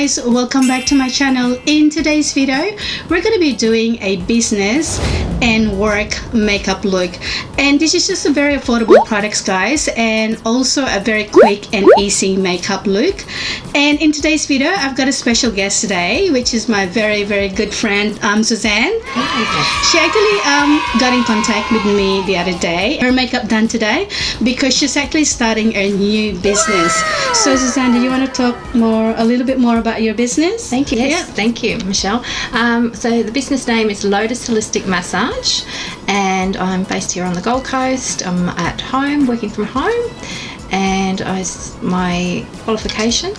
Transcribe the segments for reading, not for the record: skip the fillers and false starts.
guys, welcome back to my channel. In today's video we're going to be doing a business and work makeup look, and this is just a very affordable products guys, and also a very quick and easy makeup look. And in today's video I've got a special guest today, which is my very good friend Suzann. She actually got in contact with me the other day, her makeup done today, because she's actually starting a new business. So Suzann, do you want to talk a little bit more about your business? Thank you. Yes, thank you, Michelle. So the business name is Lotus Holistic Massage, and I'm based here on the Gold Coast. I'm at home, working from home, and my qualifications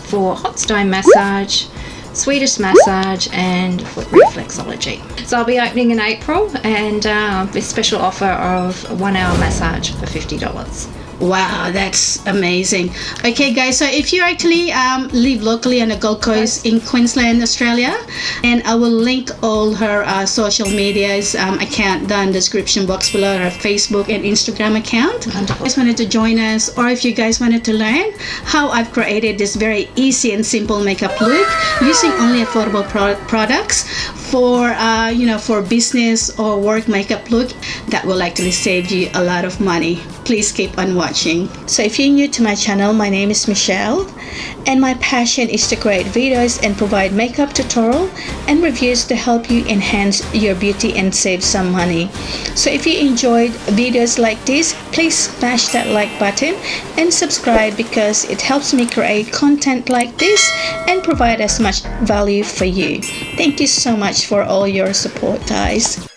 for hot stone massage, Swedish massage, and foot reflexology. So I'll be opening in April, and a special offer of 1 hour massage for $50. Wow, that's amazing. Okay guys, so if you actually live locally on the Gold Coast in Queensland, Australia, and I will link all her social medias account down in the description box below, her Facebook and Instagram account. Wonderful. If you guys wanted to join us, or if you guys wanted to learn how I've created this very easy and simple makeup look using only affordable products for for business or work makeup look that will actually save you a lot of money, please keep on watching. So if you're new to my channel, my name is Michelle, and my passion is to create videos and provide makeup tutorial and reviews to help you enhance your beauty and save some money. So if you enjoyed videos like this, please smash that like button and subscribe, because it helps me create content like this and provide as much value for you. Thank you so much for all your support guys.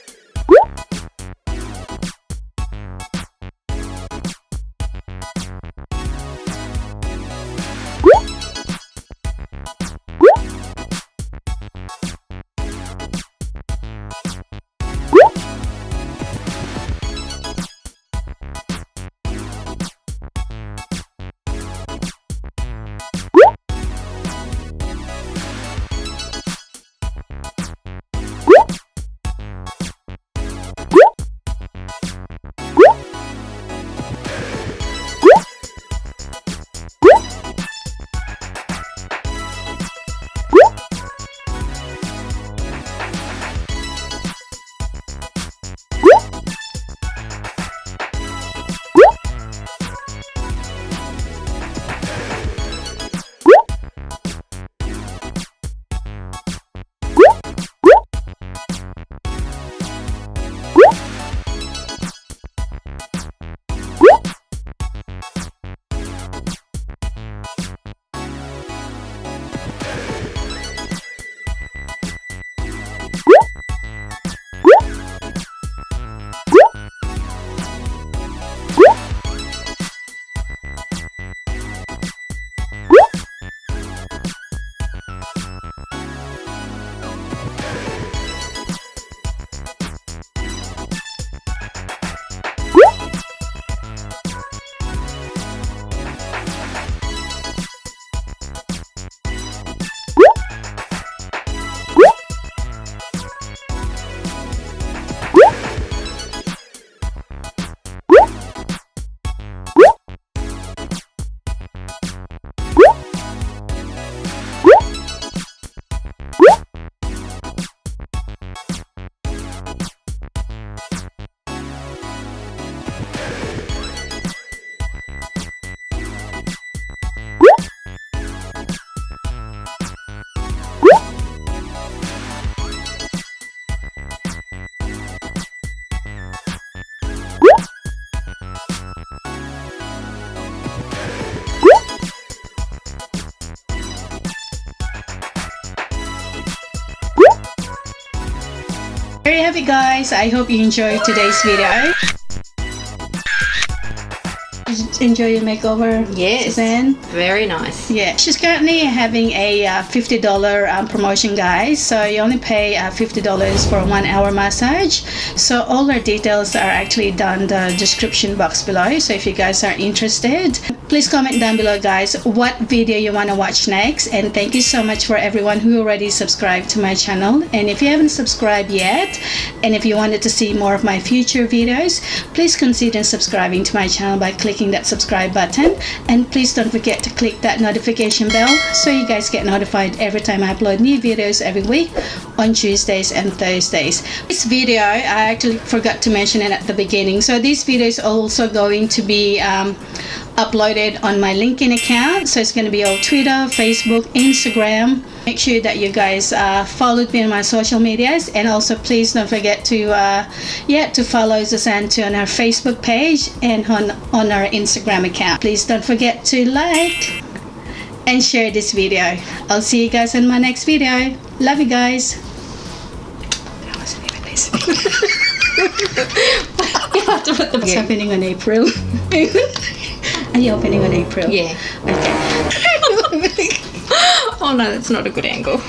Very happy guys, I hope you enjoyed today's video. Enjoy your makeover? Yes, Suzann? very nice. Yeah, she's currently having a $50 promotion guys, so you only pay $50 for a 1 hour massage. So all her details are actually down the description box below, so if you guys are interested, please comment down below guys what video you want to watch next. And thank you so much for everyone who already subscribed to my channel, and if you haven't subscribed yet, and if you wanted to see more of my future videos, please consider subscribing to my channel by clicking that subscribe button, and please don't forget to click that notification bell so you guys get notified every time I upload new videos every week on Tuesdays and Thursdays. This video, I actually forgot to mention it at the beginning. So this video is also going to be uploaded on my LinkedIn account. So it's going to be on Twitter, Facebook, Instagram. Make sure that you guys followed me on my social medias, and also please don't forget to follow Suzann too on her Facebook page and on our Instagram account. Please don't forget to like and share this video. I'll see you guys in my next video. Love you guys. That wasn't even nice. You have to put what's happening on April. Are you opening on April? Yeah. Okay. Oh no, that's not a good angle.